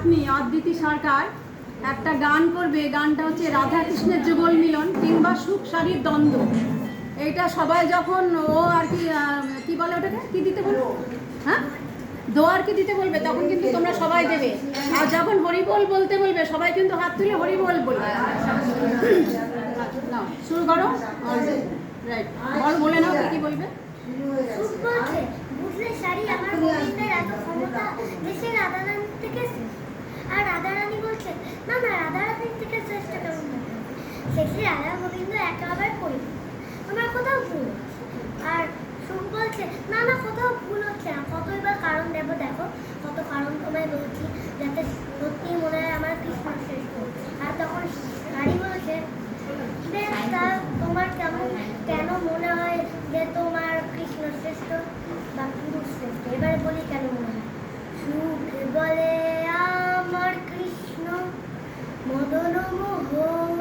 নাতনি অদ্বিতি সরকার একটা গান করবে। গানটা হচ্ছে রাধা কৃষ্ণের যুগল মিলন কিংবা সুখ সারির দ্বন্দ্ব। এইটা সবাই যখন ও আর কি কি বলে ওটাকে কি দিতে বলবো, হ্যাঁ দোয়ার কি দিতে বলবে, তখন কিন্তু তোমরা সবাই দেবে। আর যখন হরিবোল বলতে বলবে সবাই কিন্তু হাত তুলে হরিবোল বলবে। নাও শুরু করো। রাইট, বলে নাও কি বলবে। বুঝলে শাড়ি আমার গোবিন্দের এত ক্ষমতা দেশে রাধারানী থেকে, আর রাধারানী বলছে না না রাধারানীর থেকে শ্রেষ্ঠ কেমন হবে, শেষে রাধা গোবিন্দ একেবারে করি আমার কোথাও ভুল। আর সুখ বলছে না না কোথাও ভুল হচ্ছে না, কতই বা কারণ দেব, দেখো কত কারণ তোমায় বলছি যাতে সত্যি মনে হয় আমার কৃষ্ণ শ্রেষ্ঠ। আর তখন শাড়ি বলছে বেশ তা তোমার কেন মনে হয় যে তোমার কৃষ্ণ শ্রেষ্ঠ বা পুরুষ শ্রেষ্ঠ, এবারে বলি কেন মনে হয়। সুখ বলে আমার কৃষ্ণ মদন মোহন,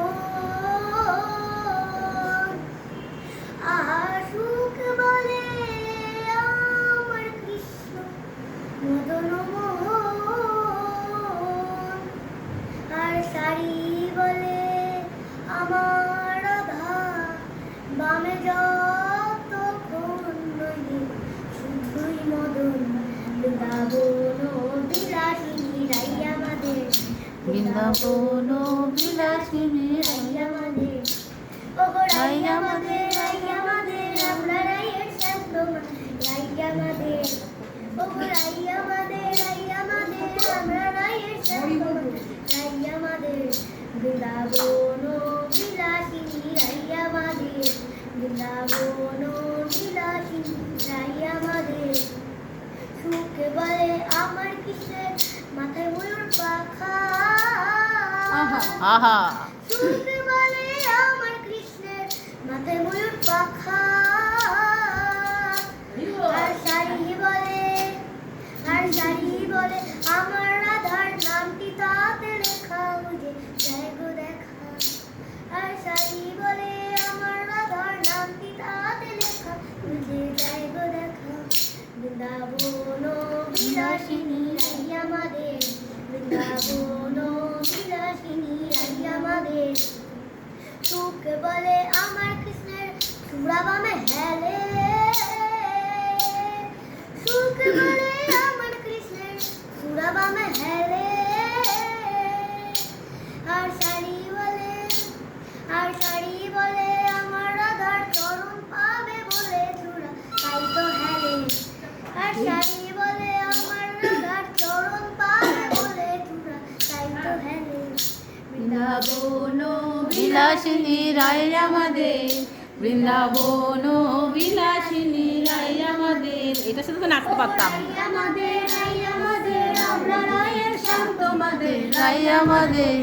আর সুখ বলে আমার কৃষ্ণ মদন মোহন, আর শাড়ি বলে আমার রাধা বামে যতক্ষণ নইলে শুধুই মদন। বৃন্দাবন বিলাসিনী রাই আমাদের, বৃন্দাবন বিলাসিনী রাই আমাদের, ওগো রাই আমাদের, রাই আমাদের, আমরা রাইয়ের শান্ত রাই আমাদের, ওগো রাই আমাদের, রাই আমাদের, আমরা রাইয়ের শান্ত রাই আমাদের। বৃন্দাবন বিলাসিনী রাই আমাদের, বৃন্দাবন বিলাসিনী রাই আমাদের। সুখ বলে আমার কৃষ্ণের মাথায় ময়ূর পাখা, আহা সুখ বলে আমার কৃষ্ণের মাথায় ময়ূর পাখা। আর শাড়ি বলে, আর শাড়ি বলে আমার রাধার নামটি তাতে লেখা বুঝে যায় গো দেখা। আর শাড়ি বলে আমার রাধার নামটি তাতে লেখা বুঝে যায় গো দেখা। বৃন্দাবন বিলাসিনী রাই আমাদের, বৃন্দাবন বিলাসিনী রাই আমাদের। সুখ বলে আমার কৃষ্ণের চূড়াবামে হেলে, সুখ বলে আমার কৃষ্ণের চূড়াবামে হেলে। আর শাড়ি বলে, আর শাড়ি বলে আমার রাধার চরণ পাবে বলে চূড়া তাই তো হেলে। আর শাড়ি বলে আমার রাধার চরণ পাবে বলে চূড়া তাই তো হেলে। বৃন্দাবন বিলাসিনী রাই আমাদের, বৃন্দাবন বিলাসিনী রাই আমাদের। এটা শুধু তো নাচতে পারতাম। রাই আমাদের, রাই আমাদের, আমরা রায়ের শান্ত মাদের। রাই আমাদের,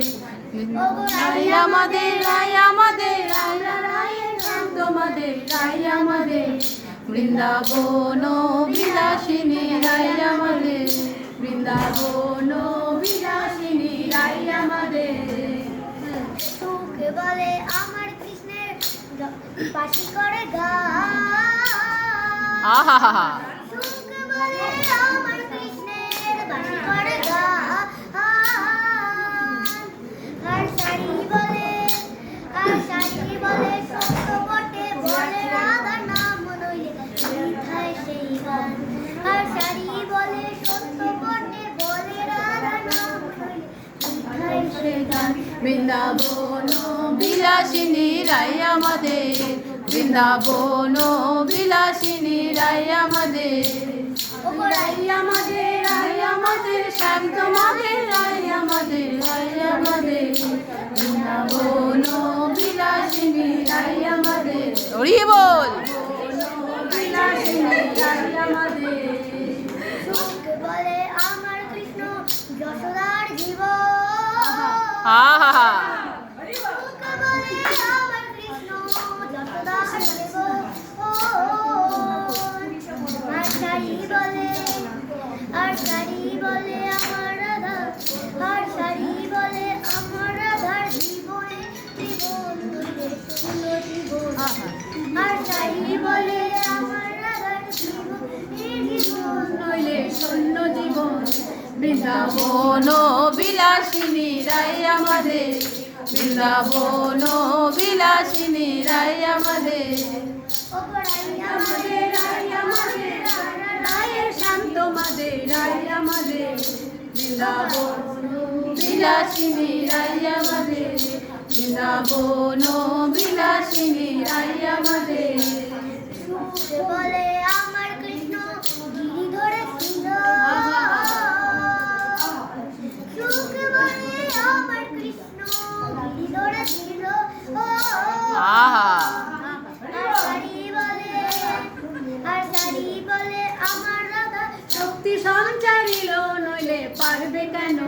রাই আমাদের, রাই আমাদের, আমরা রায়ের শান্ত মাদের। রাই আমাদের। বৃন্দাবন বিলাসিনী রাই আমাদের, বৃন্দাবন বিলাসিনী রাই আমাদের। সুখ বলে আমার কৃষ্ণের বাসি করে গা, আহা সুখ বলে আমার কৃষ্ণের বাসি করে গা। আর শাড়ি বলে, আর শাড়ি বলে সত্য বটে বলে রাধার নাম নইলে মিথায় সেই গান। আর শাড়ি বলে সত্য বটে বলে রাধার নাম নইলে মিথায় সেই গান। বৃন্দাবন বিলাসিনী রাই আমাদের, বৃন্দাবন বিলাসিনী রাই আমাদের। ওগো রাই আমাদের, রাই আমাদের, শান্ত মাদের রাই আমাদের, রাই আমাদের। বৃন্দাবন বিলাসিনী রাই আমাদের। হরি বল। বিলাসিনী রাই আমাদের। সুখ বলে আমার কৃষ্ণ যশোদার জীব, আহা সুখ বলে আমার কৃষ্ণ যশোদার জীব। আর শাড়ি বলে, আর শাড়ি বলে আমার রাধা, আর শাড়ি বলে আমার রাধার জীবনে জীবন দুলে শূন্য জীবন। আর শাড়ি বলে আমার রাধার জীবনে জীবন নইলে শূন্য জীবন। বৃন্দাবন বৃন্দাবন বিলাসিনী রাই আমাদের, বৃন্দাবন বিলাসিনী রাই আমাদের। আমাদের রাই আমাদের, রায়ের শান্ত মাদের রাই আমাদের, বৃন্দাবন বিলাসিনী রাই আমাদের, বৃন্দাবন বিলাসিনী রাই আমাদের। বলে আমার কৃষ্ণ গিরি ধরেছিল, সুখ বলে আমার কৃষ্ণ গিরি ধরেছিল, আহা আর সারি বলে আমার রাধা, শক্তি সঞ্চারিল নইলে পারবে কেন,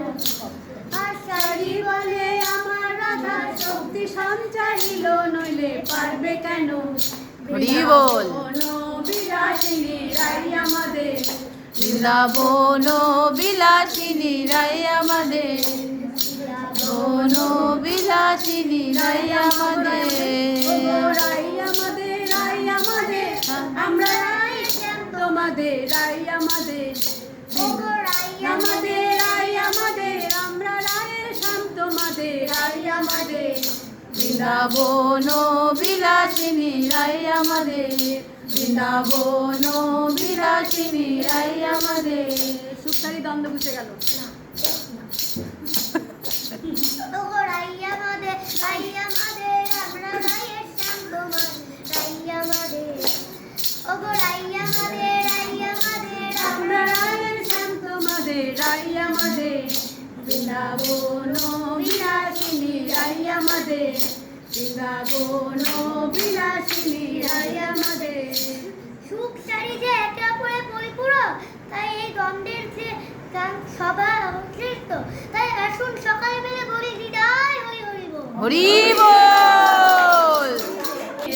আর সারি বলে আমার রাধা শক্তি সঞ্চারিল নইলে পারবে কেন, হরি বল। বিলাসিনী রাই আমাদের, বৃন্দাবন বিলাসিনী রাই আমাদের, বন বিলাসিনী রাই আমাদের। রাই আমাদের রাই আমাদের, আমরা রাই তোমাদের রাই আমাদের, আমাদের রাই আমাদের, আমরা রায়ের শান্ত তোমাদের রাই আমাদের, বৃন্দাবন বিলাসিনী রাই আমাদের, বৃন্দাবন বিলাসিনী রাই আমাদের। সুখারি দ্বন্দ্ব বুঝে গেল। রাই আমাদের, রাই আমাদের, আমরা রায়ের শ্যাম তোমার রাই আমাদের, ওগো রাই আমাদের, রাই আমাদের, আমরা রায়ের শান্ত তোমাদের রাই আমাদের, বৃন্দাবন বিলাসিনী রাই আমাদের, বৃন্দাবন বিলাসিনী রাই আমাদের। সুখ সারি যে একে অপরের পরিপূরক, তাই এই দ্বন্দ্বের যে গান সবাই অবশিষ্ট, তাই আসুন সকালে মিলে বলি হৃদয় হরি হরি বল। হরি বল।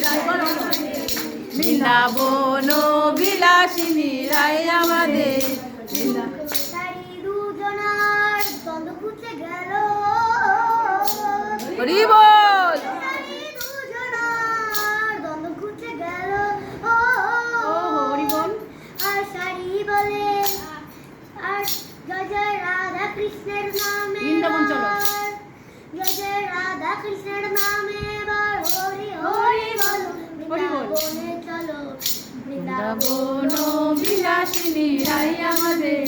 রাই বলো। বৃন্দাবন বিলাসিনী রাই আমাদের, সারি দুজনার দ্বন্দ্ব ঘুচে গেল, হরি বল। সারি দুজনার দ্বন্দ্ব ঘুচে গেল, ও হরি বল। আর সারি বলে আর জয় জয় রাধা কৃষ্ণের নামে, বৃন্দাবন চলো। জয় জয় রাধা কৃষ্ণের নামে এবার হরি হরি বলো, হরি বল। বৃন্দাবনে চলো, বৃন্দাবন বিলাসিনী রাই আমাদের,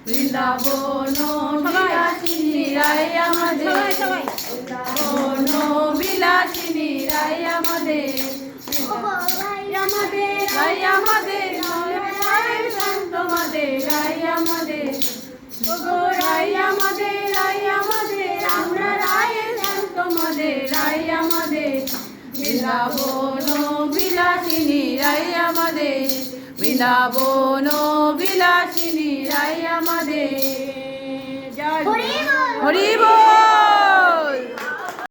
বৃন্দাবন বিলাসিনী রাই আমাদের, সবাই সবাই বৃন্দাবন বিলাসিনী রাই আমাদের, রাই আমাদের রাই আমাদের, রায়ের শান্ত তোমাদের রাই আমাদের, ওগো রাই আমাদের রাই আমাদের, আমরা রায়ের শান্ত তোমাদের রাই আমাদের, বৃন্দাবন বিলাসিনী রাই আমাদের, বৃন্দাবন বিলাসিনী রাই আমাদের। জয় হরি বল। হরি বল।